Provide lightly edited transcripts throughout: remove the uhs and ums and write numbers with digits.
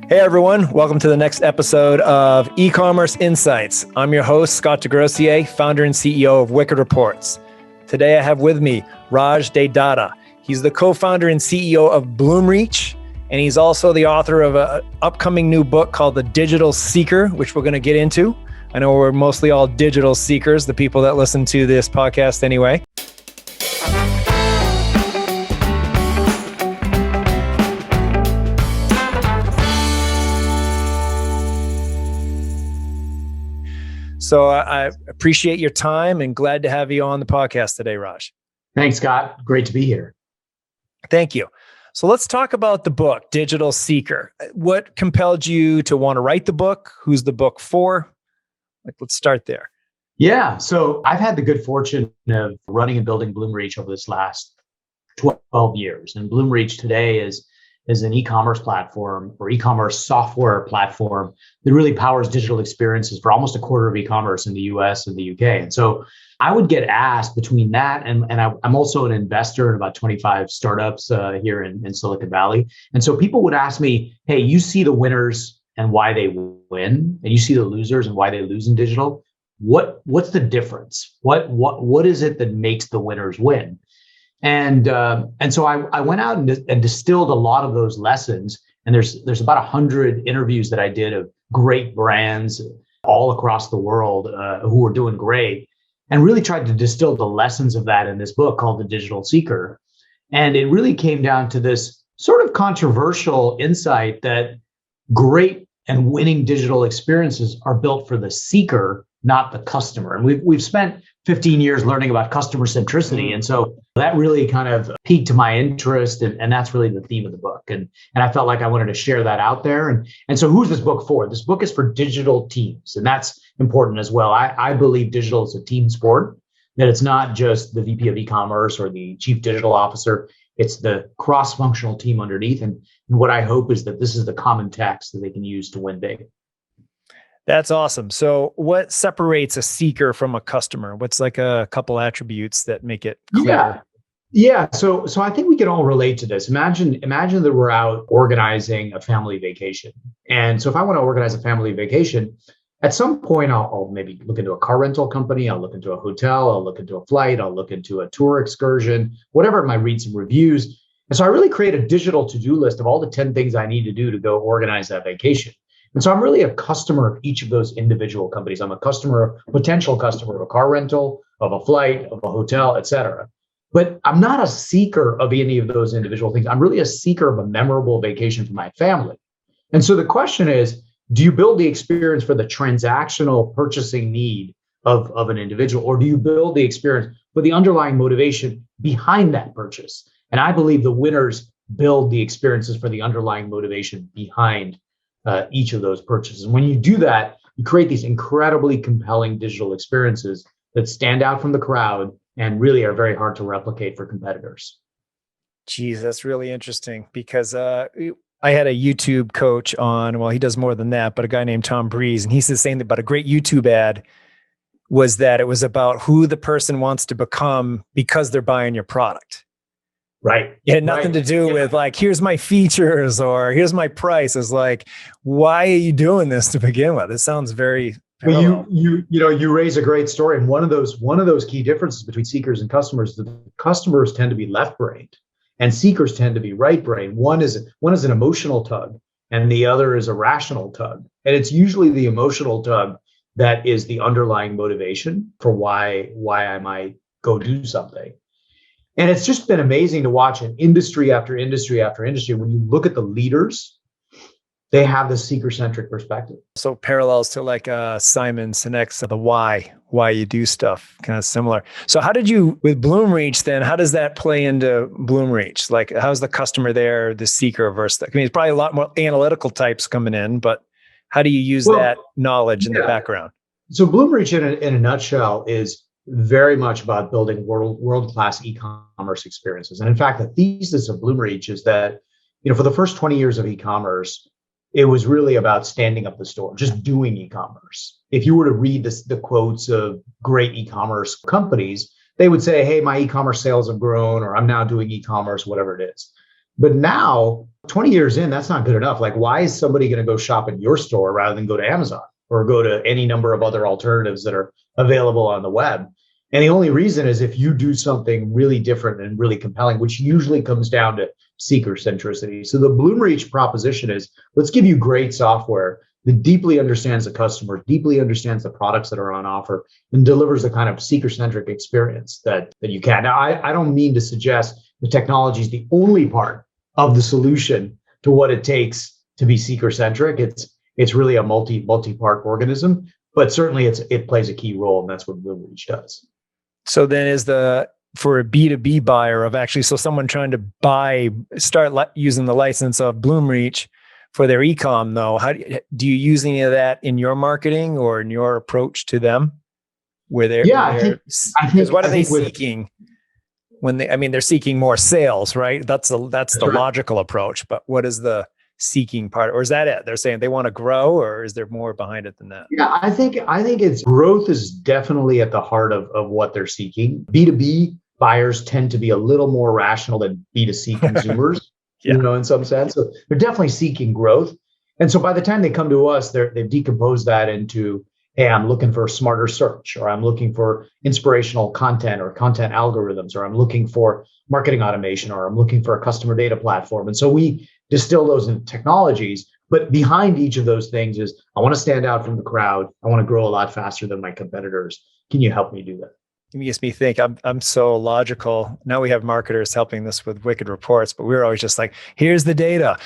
Hey everyone, welcome to the next episode of Ecommerce Insights. I'm your host, Scott DeGrossier, founder and CEO of Wicked Reports. Today I have with me Raj De Datta. He's the co-founder and CEO of Bloomreach, and he's also the author of an upcoming new book called The Digital Seeker, which we're going to get into. I know we're mostly all digital seekers, the people that listen to this podcast anyway. So I appreciate your time and glad to have you on the podcast today, Raj. Thanks, Scott. Great to be here. Thank you. So let's talk about the book, Digital Seeker. What compelled you to want to write the book? Who's the book for? Let's start there. Yeah. So I've had the good fortune of running and building Bloomreach over this last 12 years. And Bloomreach today is an e-commerce platform or e-commerce software platform that really powers digital experiences for almost a quarter of e-commerce in the US and the UK. And so I would get asked between that and I'm also an investor in about 25 startups here in Silicon Valley. And so people would ask me, hey, you see the winners and why they win, and you see the losers and why they lose in digital. What's the difference? What is it that makes the winners win? And so I went out and distilled a lot of those lessons. And there's about 100 interviews that I did of great brands all across the world who are doing great, and really tried to distill the lessons of that in this book called The Digital Seeker. And it really came down to this sort of controversial insight that great and winning digital experiences are built for the seeker, not the customer. And we've spent 15 years learning about customer centricity. And so that really kind of piqued my interest. And that's really the theme of the book. And I felt like I wanted to share that out there. And so who's this book for? This book is for digital teams. And that's important as well. I believe digital is a team sport, that it's not just the VP of e-commerce or the chief digital officer. It's the cross-functional team underneath. And what I hope is that this is the common text that they can use to win big. That's awesome. So what separates a seeker from a customer? What's like a couple attributes that make it clear? Yeah. So I think we can all relate to this. Imagine that we're out organizing a family vacation. And so if I want to organize a family vacation, at some point I'll maybe look into a car rental company, I'll look into a hotel, I'll look into a flight, I'll look into a tour excursion, whatever, I might read some reviews. And so I really create a digital to-do list of all the 10 things I need to do to go organize that vacation. And so I'm really a customer of each of those individual companies. I'm a potential customer of a car rental, of a flight, of a hotel, et cetera. But I'm not a seeker of any of those individual things. I'm really a seeker of a memorable vacation for my family. And so the question is, do you build the experience for the transactional purchasing need of an individual, or do you build the experience for the underlying motivation behind that purchase? And I believe the winners build the experiences for the underlying motivation behind each of those purchases. And when you do that, you create these incredibly compelling digital experiences that stand out from the crowd and really are very hard to replicate for competitors. Geez, that's really interesting because I had a YouTube coach on, well, he does more than that, but a guy named Tom Breeze, and he said the same thing about a great YouTube ad was that it was about who the person wants to become because they're buying your product. Right. It had nothing to do with like, here's my features or here's my price. It's like, why are you doing this to begin with? It sounds very parallel. Well, you raise a great story. And one of those key differences between seekers and customers, the customers tend to be left-brained and seekers tend to be right-brained. One is an emotional tug and the other is a rational tug. And it's usually the emotional tug that is the underlying motivation for why I might go do something. And it's just been amazing to watch in industry after industry after industry. When you look at the leaders, they have this seeker-centric perspective. So parallels to like Simon Sinek's The Why you do stuff, kind of similar. So how did you, with Bloomreach then, how does that play into Bloomreach? Like how's the customer there, the seeker versus that? I mean, it's probably a lot more analytical types coming in, but how do you use that knowledge in the background? So Bloomreach in a nutshell is very much about building world-class e-commerce experiences. And in fact, the thesis of Bloomreach is that, for the first 20 years of e-commerce, it was really about standing up the store, just doing e-commerce. If you were to read the quotes of great e-commerce companies, they would say, hey, my e-commerce sales have grown, or I'm now doing e-commerce, whatever it is. But now 20 years in, that's not good enough. Like, why is somebody going to go shop at your store rather than go to Amazon or go to any number of other alternatives that are available on the web? And the only reason is if you do something really different and really compelling, which usually comes down to seeker centricity. So the Bloomreach proposition is, let's give you great software that deeply understands the customer, deeply understands the products that are on offer, and delivers the kind of seeker-centric experience that you can. Now, I don't mean to suggest the technology is the only part of the solution to what it takes to be seeker-centric. It's really a multi-part organism, but certainly it plays a key role, and that's what Bloomreach does. So then for a B2B buyer of actually, so someone trying to start using the license of Bloomreach for their e-com though, how do you use any of that in your marketing or in your approach to them? I think what are they seeking when they're seeking more sales, right? That's the logical approach, but what is the seeking part, or is that it? They're saying they want to grow, or is there more behind it than that? Yeah, I think it's growth is definitely at the heart of what they're seeking. B2B buyers tend to be a little more rational than B2C consumers, in some sense. So they're definitely seeking growth. And so by the time they come to us, they've decomposed that into, hey, I'm looking for smarter search, or I'm looking for inspirational content or content algorithms, or I'm looking for marketing automation, or I'm looking for a customer data platform. And so we distill those into technologies. But behind each of those things is, I want to stand out from the crowd. I want to grow a lot faster than my competitors. Can you help me do that? It makes me think I'm so logical. Now we have marketers helping us with Wicked Reports, but we're always just like, here's the data.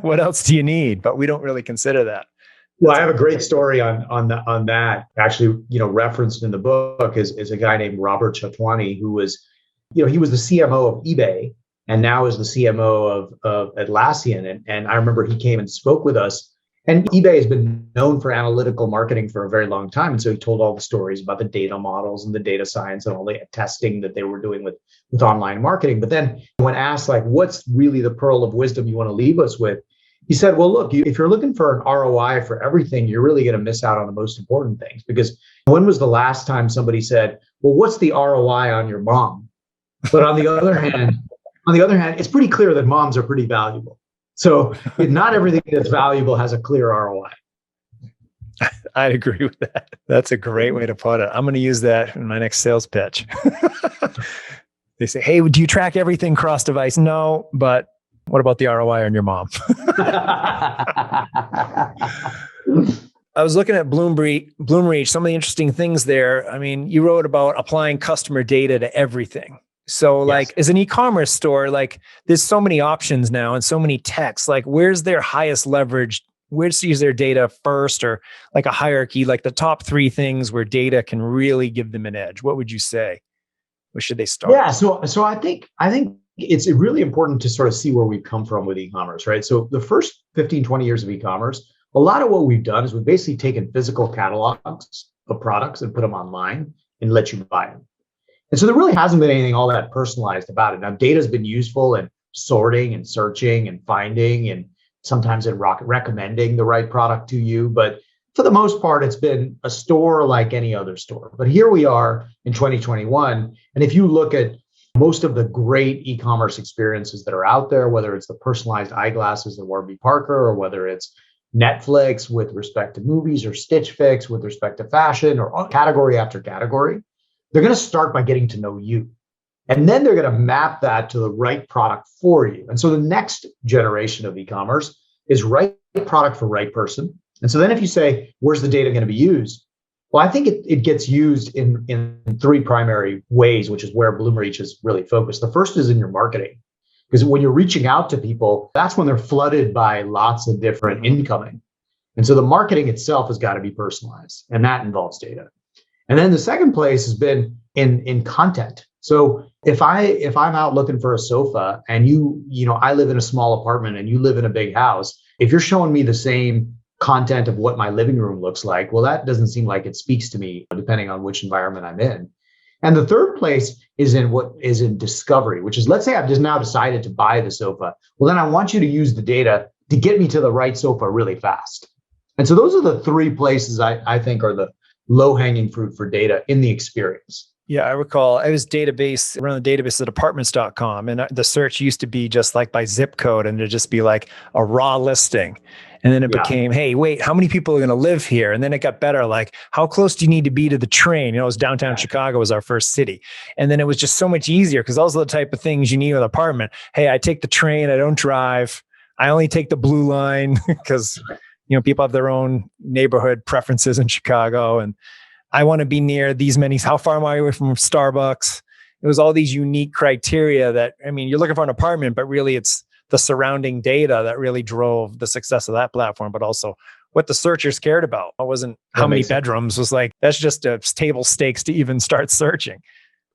What else do you need? But we don't really consider that. Well, I have a great story on that. Actually, referenced in the book is a guy named Robert Chatwani, who was, he was the CMO of eBay and now is the CMO of Atlassian. And I remember he came and spoke with us. And eBay has been known for analytical marketing for a very long time. And so he told all the stories about the data models and the data science and all the testing that they were doing with online marketing. But then when asked, like, what's really the pearl of wisdom you want to leave us with? He said, well, look, if you're looking for an ROI for everything, you're really going to miss out on the most important things. Because when was the last time somebody said, well, what's the ROI on your mom? But on the other hand, it's pretty clear that moms are pretty valuable. So not everything that's valuable has a clear ROI. I'd agree with that. That's a great way to put it. I'm going to use that in my next sales pitch. They say, hey, do you track everything cross-device? No, but what about the ROI on your mom? I was looking at Bloomreach, some of the interesting things there. I mean, you wrote about applying customer data to everything. So like, as an e-commerce store, like there's so many options now and so many techs, like where's their highest leverage? Where's to use their data first, or like a hierarchy, like the top 3 things where data can really give them an edge? What would you say? Where should they start? Yeah. So I think it's really important to sort of see where we've come from with e-commerce, right? So the first 15, 20 years of e-commerce, a lot of what we've done is we've basically taken physical catalogs of products and put them online and let you buy them. And so there really hasn't been anything all that personalized about it. Now, data has been useful in sorting and searching and finding, and sometimes in recommending the right product to you. But for the most part, it's been a store like any other store. But here we are in 2021. And if you look at most of the great e-commerce experiences that are out there, whether it's the personalized eyeglasses of Warby Parker, or whether it's Netflix with respect to movies, or Stitch Fix with respect to fashion, or category after category, they're going to start by getting to know you. And then they're going to map that to the right product for you. And so the next generation of e-commerce is right product for right person. And so then if you say, where's the data going to be used? Well, I think it gets used in 3 primary ways, which is where Bloomreach is really focused. The first is in your marketing, because when you're reaching out to people, that's when they're flooded by lots of different incoming. And so the marketing itself has got to be personalized, and that involves data. And then the second place has been in content. So if I'm out looking for a sofa and I live in a small apartment and you live in a big house, if you're showing me the same content of what my living room looks like, well, that doesn't seem like it speaks to me, depending on which environment I'm in. And the third place is in discovery, which is, let's say I've just now decided to buy the sofa. Well, then I want you to use the data to get me to the right sofa really fast. And so those are the 3 places I think are the low-hanging fruit for data in the experience. Yeah, I recall I was around the database at apartments.com, and the search used to be just like by zip code, and it'd just be like a raw listing. And then it Yeah. became, hey, wait, how many people are going to live here? And then it got better, like, how close do you need to be to the train? You know, it was downtown Chicago was our first city. And then it was just so much easier because those are the type of things you need with an apartment. Hey, I take the train, I don't drive. I only take the blue line because, people have their own neighborhood preferences in Chicago. And I want to be near these many. How far am I away from Starbucks? It was all these unique criteria that, you're looking for an apartment, but really it's the surrounding data that really drove the success of that platform, but also what the searchers cared about. It wasn't how many bedrooms. Was like, that's just a table stakes to even start searching.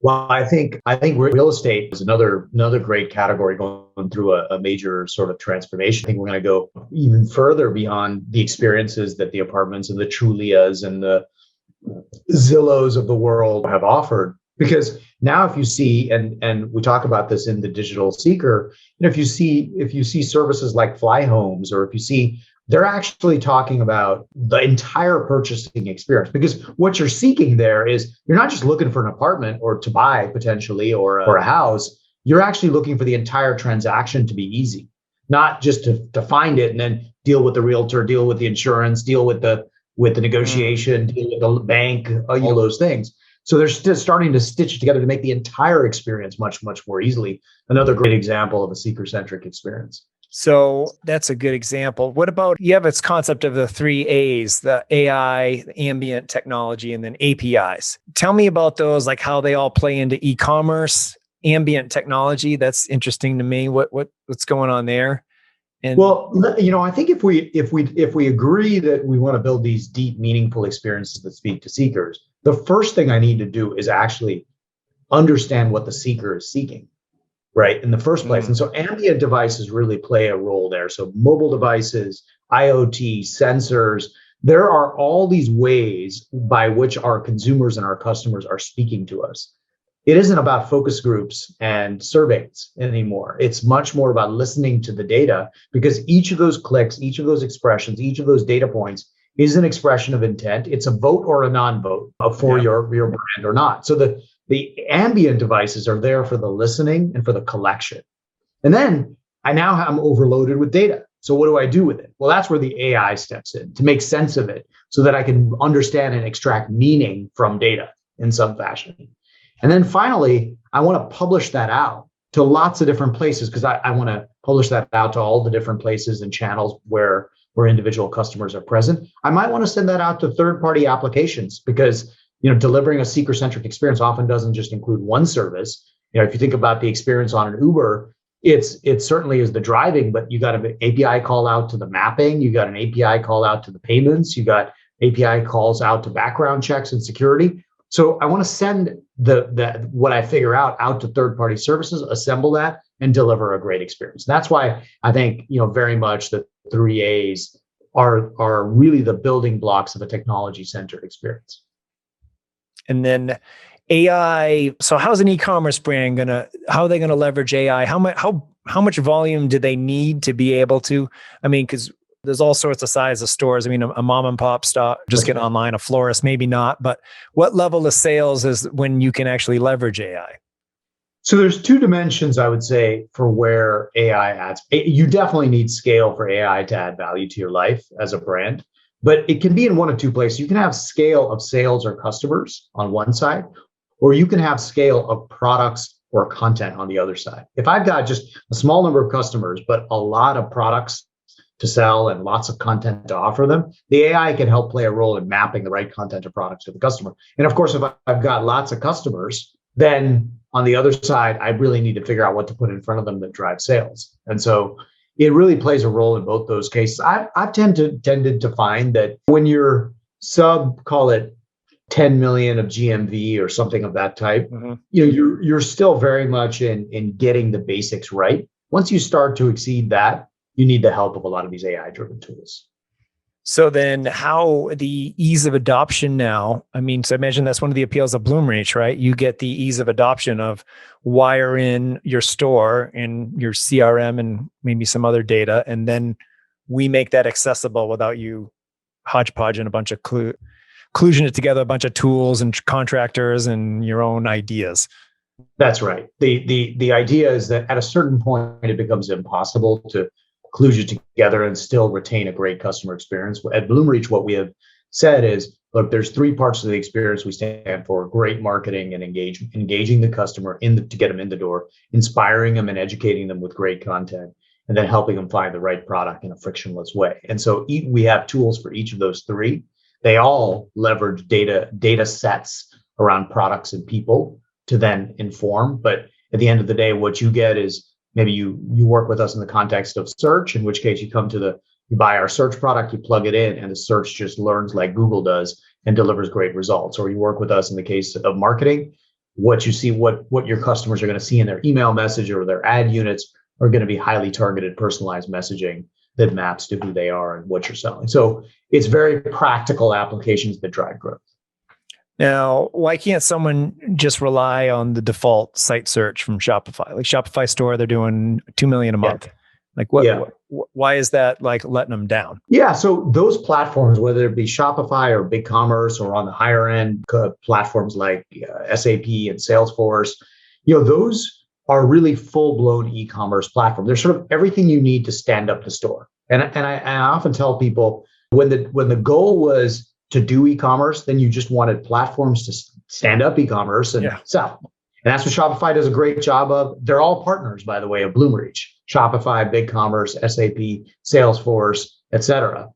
Well, I think real estate is another great category going through a major sort of transformation. I think we're going to go even further beyond the experiences that the apartments and the Trulias and the Zillows of the world have offered. Because now if you see, and we talk about this in the digital seeker, if you see services like Fly Homes, or if you see, they're actually talking about the entire purchasing experience. Because what you're seeking there is, you're not just looking for an apartment or to buy potentially or a house. You're actually looking for the entire transaction to be easy, not just to find it and then deal with the realtor, deal with the insurance, deal with the negotiation, deal with the bank, all those things. So they're still starting to stitch it together to make the entire experience much, much more easily. Another great example of a seeker-centric experience. So that's a good example. What about, you have its concept of the 3 A's, the AI, the ambient technology, and then APIs. Tell me about those, like how they all play into e-commerce, ambient technology. That's interesting to me. What's going on there? And I think if we agree that we want to build these deep, meaningful experiences that speak to seekers, the first thing I need to do is actually understand what the seeker is seeking, right, in the first place. And so ambient devices really play a role there. So mobile devices, IoT, sensors, there are all these ways by which our consumers and our customers are speaking to us. It isn't about focus groups and surveys anymore. It's much more about listening to the data, because each of those clicks, each of those expressions, each of those data points is an expression of intent. It's a vote or a non-vote for your brand or not. So the ambient devices are there for the listening and for the collection. And then I'm overloaded with data. So what do I do with it? Well, that's where the AI steps in to make sense of it so that I can understand and extract meaning from data in some fashion. And then finally, I want to publish that out to lots of different places, because I want to publish that out to all the different places and channels where individual customers are present. I might want to send that out to third-party applications, because delivering a seeker-centric experience often doesn't just include one service. If you think about the experience on an Uber, it certainly is the driving, but you got an API call out to the mapping, you got an API call out to the payments, you got API calls out to background checks and security. So I want to send what I figure out to third-party services, assemble that, and deliver a great experience. That's why I think very much the 3 A's are really the building blocks of a technology-centered experience. And then AI. So how's an e-commerce brand how are they gonna leverage AI? How much volume do they need to be able to? Because there's all sorts of size of stores. A mom and pop store, just get online, a florist, maybe not. But what level of sales is when you can actually leverage AI? So there's 2 dimensions, I would say, for where AI adds. You definitely need scale for AI to add value to your life as a brand, but it can be in one of 2 places. You can have scale of sales or customers on one side, or you can have scale of products or content on the other side. If I've got just a small number of customers, but a lot of products to sell and lots of content to offer them, the AI can help play a role in mapping the right content or products to the customer. And of course, if I've got lots of customers, then on the other side, I really need to figure out what to put in front of them that drives sales. And so it really plays a role in both those cases. I've tended to find that when you're call it 10 million of GMV or something of that type, you're still very much in getting the basics right. Once you start to exceed that, you need the help of a lot of these AI-driven tools. So then how the ease of adoption now, so I imagine that's one of the appeals of Bloomreach, right? You get the ease of adoption of wire in your store and your CRM and maybe some other data, and then we make that accessible without you hodgepodging a bunch of kludging it together, a bunch of tools and contractors and your own ideas. That's right. The idea is that at a certain point, it becomes impossible to kludge it together and still retain a great customer experience. At Bloomreach, what we have said is, look, there's three parts of the experience we stand for: great marketing and engaging the customer to get them in the door, inspiring them and educating them with great content, and then helping them find the right product in a frictionless way. And so we have tools for each of those three. They all leverage data sets around products and people to then inform. But at the end of the day, what you get is maybe you work with us in the context of search, in which case you buy our search product, you plug it in, and the search just learns like Google does and delivers great results. Or you work with us in the case of marketing, what you see, what your customers are going to see in their email message or their ad units are going to be highly targeted, personalized messaging that maps to who they are and what you're selling. So it's very practical applications that drive growth. Now, why can't someone just rely on the default site search from Shopify? Like Shopify store, they're doing $2 million a month. Like why is that like letting them down? Yeah, so those platforms, whether it be Shopify or BigCommerce or on the higher end platforms like SAP and Salesforce, those are really full-blown e-commerce platforms. They're sort of everything you need to stand up the store. And I often tell people when the goal was to do e-commerce, then you just wanted platforms to stand up e-commerce and sell. And that's what Shopify does a great job of. They're all partners, by the way, of Bloomreach: Shopify, BigCommerce, SAP, Salesforce, et cetera.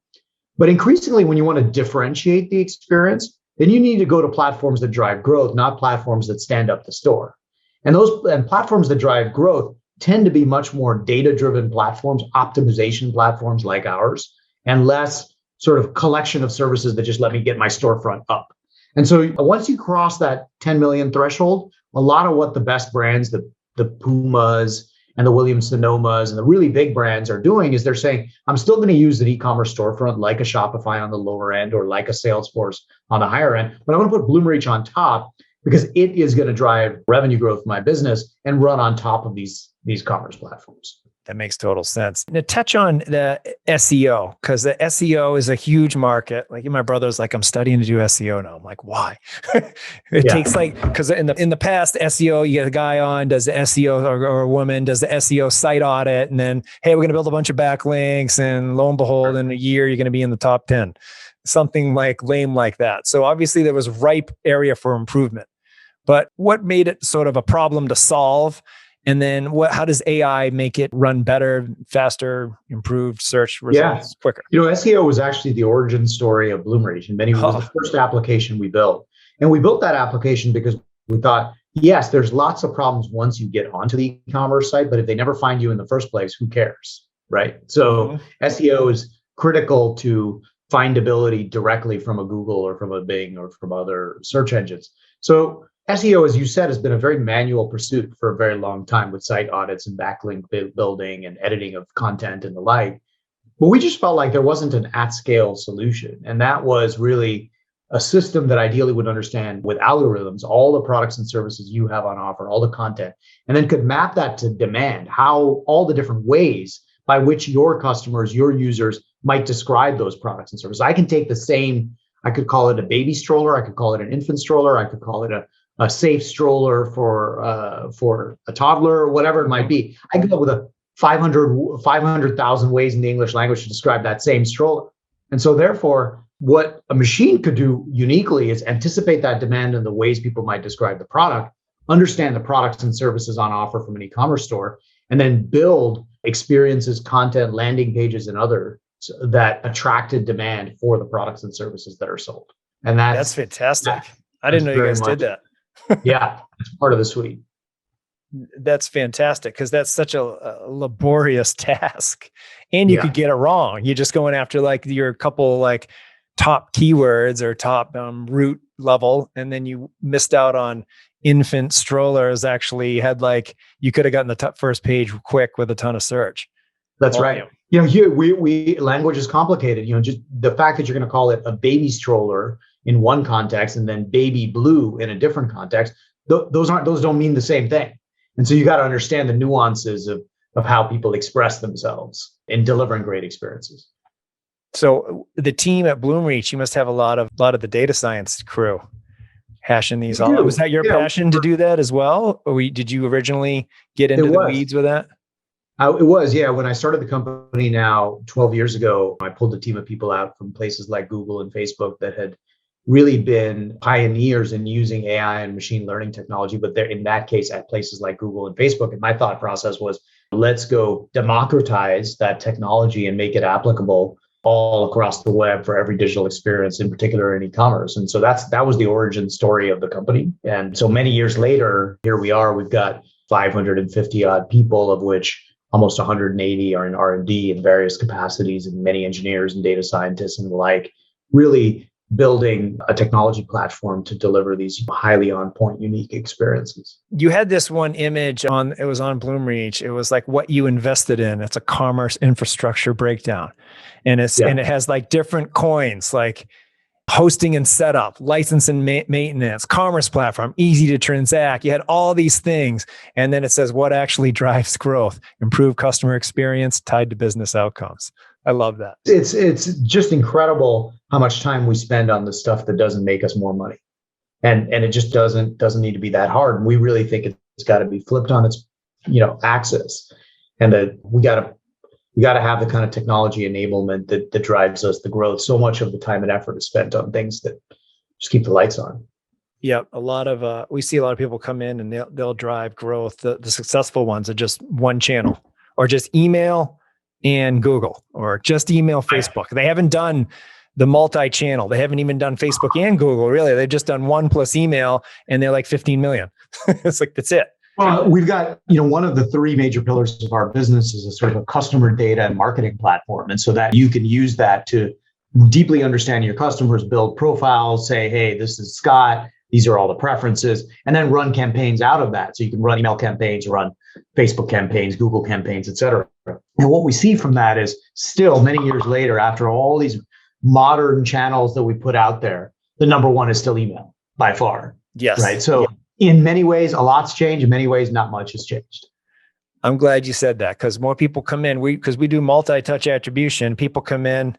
But increasingly, when you want to differentiate the experience, then you need to go to platforms that drive growth, not platforms that stand up the store. And platforms that drive growth tend to be much more data-driven platforms, optimization platforms like ours, and less sort of collection of services that just let me get my storefront up. And so once you cross that 10 million threshold, a lot of what the best brands, the Pumas and the Williams Sonomas and the really big brands are doing is they're saying, I'm still going to use an e-commerce storefront like a Shopify on the lower end or like a Salesforce on the higher end, but I'm going to put Bloomreach on top because it is going to drive revenue growth for my business and run on top of these commerce platforms. That makes total sense. Now touch on the SEO, because the SEO is a huge market. Like my brother's like, I'm studying to do SEO now. I'm like, why? It takes because in the past, SEO, you get a guy on, does the SEO or a woman does the SEO site audit. And then, hey, we're going to build a bunch of backlinks. And lo and behold, in a year, you're going to be in the top 10, something like lame like that. So obviously there was ripe area for improvement. But what made it sort of a problem to solve? And then how does AI make it run better, faster, improved search results quicker? SEO was actually the origin story of Bloomreach. And it was the first application we built. And we built that application because we thought, yes, there's lots of problems once you get onto the e-commerce site, but if they never find you in the first place, who cares, right? So SEO is critical to findability directly from a Google or from a Bing or from other search engines. So SEO, as you said, has been a very manual pursuit for a very long time with site audits and backlink building and editing of content and the like. But we just felt like there wasn't an at-scale solution. And that was really a system that ideally would understand with algorithms all the products and services you have on offer, all the content, and then could map that to demand, how all the different ways by which your customers, your users might describe those products and services. I can take the same, I could call it a baby stroller, I could call it an infant stroller, I could call it a safe stroller for a toddler or whatever it might be. I come up with 500,000 ways in the English language to describe that same stroller. And so therefore, what a machine could do uniquely is anticipate that demand and the ways people might describe the product, understand the products and services on offer from an e-commerce store, and then build experiences, content, landing pages, and other that attracted demand for the products and services that are sold. And that's fantastic. I didn't know you guys did that. Yeah, it's part of the suite. That's fantastic because that's such a laborious task, and you could get it wrong. You're just going after like your couple like top keywords or top root level, and then you missed out on infant strollers. Actually, had like you could have gotten the top first page quick with a ton of search. That's right. Here we language is complicated. Just the fact that you're going to call it a baby stroller in one context and then baby blue in a different context, those don't mean the same thing. And so you got to understand the nuances of how people express themselves in delivering great experiences. So the team at Bloomreach, you must have a lot of the data science crew hashing these all. Was that your passion to do that as well? Or did you originally get into the weeds with that? It was, yeah. When I started the company now 12 years ago, I pulled a team of people out from places like Google and Facebook that had really been pioneers in using AI and machine learning technology. But they're in that case at places like Google and Facebook. And my thought process was, let's go democratize that technology and make it applicable all across the web for every digital experience, in particular in e-commerce. And so that was the origin story of the company. And so many years later, here we are. We've got 550 odd people, of which almost 180 are in R&D in various capacities, and many engineers and data scientists and the like, really building a technology platform to deliver these highly on-point, unique experiences. You had this one image it was on Bloomreach. It was like what you invested in. It's a commerce infrastructure breakdown. And and it has like different coins, like hosting and setup, license and maintenance, commerce platform, easy to transact. You had all these things. And then it says what actually drives growth, improve customer experience tied to business outcomes. I love that. It's just incredible how much time we spend on the stuff that doesn't make us more money. And it just doesn't need to be that hard. And we really think it's got to be flipped on its, axis. And that we got to have the kind of technology enablement that drives us the growth. So much of the time and effort is spent on things that just keep the lights on. Yeah, we see a lot of people come in and they'll drive growth. The successful ones are just one channel, or just email and Google, or just email Facebook. They haven't done the multi-channel. They haven't even done Facebook and Google, really. They've just done one plus email, and they're like 15 million. It's like, that's it. Well, we've got, one of the three major pillars of our business is a sort of a customer data and marketing platform. And so that you can use that to deeply understand your customers, build profiles, say, hey, this is Scott, these are all the preferences, and then run campaigns out of that. So you can run email campaigns, run Facebook campaigns, Google campaigns, et cetera. And what we see from that is still many years later, after all these modern channels that we put out there, the number one is still email by far. Yes. Right. So in many ways, a lot's changed. In many ways, not much has changed. I'm glad you said that, because more people come in. Because we do multi-touch attribution. People come in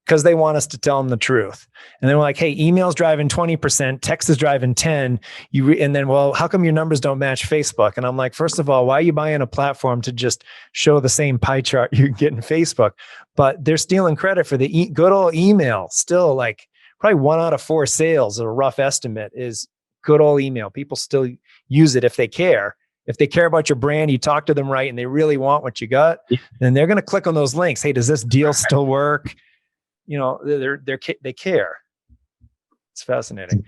because they want us to tell them the truth. And then we're like, hey, email's driving 20%, text is driving 10. And then, well, how come your numbers don't match Facebook? And I'm like, first of all, why are you buying a platform to just show the same pie chart you get in Facebook? But they're stealing credit for the good old email. Still, like probably 1 out of 4 sales, a rough estimate, is good old email. People still use it if they care. If they care about your brand, you talk to them right, and they really want what you got, then they're going to click on those links. Hey, does this deal still work? They care. It's fascinating.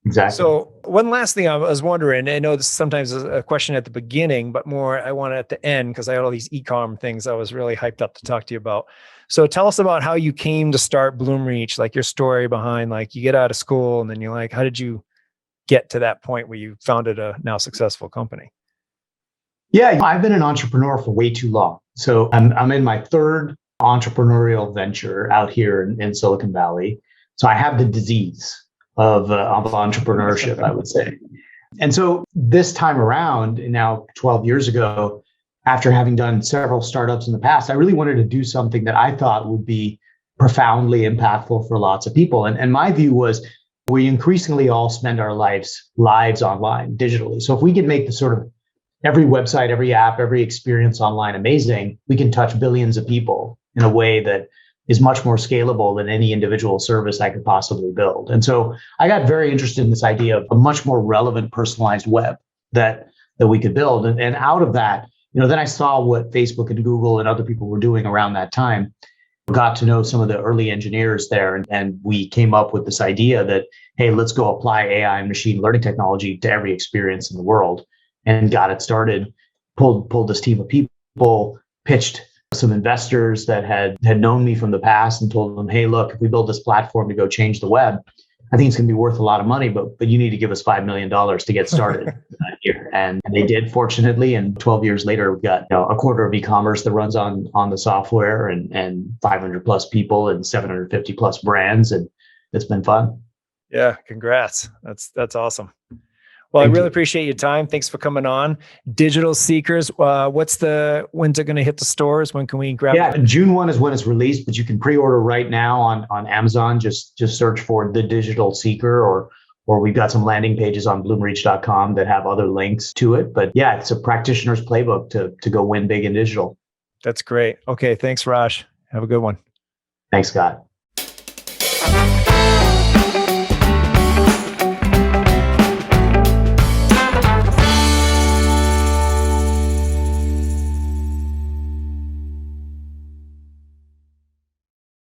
Exactly. So one last thing I was wondering, I know this sometimes is a question at the beginning, but more I want it at the end, because I had all these e-com things I was really hyped up to talk to you about. So tell us about how you came to start Bloomreach, like your story behind, like you get out of school and then you're like, how did you get to that point where you founded a now successful company? Yeah, I've been an entrepreneur for way too long. So I'm in my third entrepreneurial venture out here in Silicon Valley. So I have the disease of entrepreneurship, I would say. And so this time around, now 12 years ago, after having done several startups in the past, I really wanted to do something that I thought would be profoundly impactful for lots of people. And my view was, we increasingly all spend our lives online, digitally. So if we can make the sort of every website, every app, every experience online amazing, we can touch billions of people in a way that is much more scalable than any individual service I could possibly build. And so I got very interested in this idea of a much more relevant, personalized web that we could build. And out of that, then I saw what Facebook and Google and other people were doing around that time, got to know some of the early engineers there. And we came up with this idea that, hey, let's go apply AI and machine learning technology to every experience in the world, and got it started, pulled this team of people, pitched some investors that had known me from the past and told them, hey, look, if we build this platform to go change the web, I think it's going to be worth a lot of money, but you need to give us $5 million to get started here. And they did, fortunately. And 12 years later, we've got a quarter of e-commerce that runs on the software, and 500 plus people and 750 plus brands. And it's been fun. Yeah. Congrats. That's awesome. Well, Thank I really you. appreciate your time. Thanks for coming on. Digital Seekers, when's it going to hit the stores? When can we grab it? Yeah, June 1 is when it's released, but you can pre-order right now on Amazon. Just search for The Digital Seeker, or we've got some landing pages on bloomreach.com that have other links to it. But yeah, it's a practitioner's playbook to go win big in digital. That's great. Okay, thanks, Raj. Have a good one. Thanks, Scott.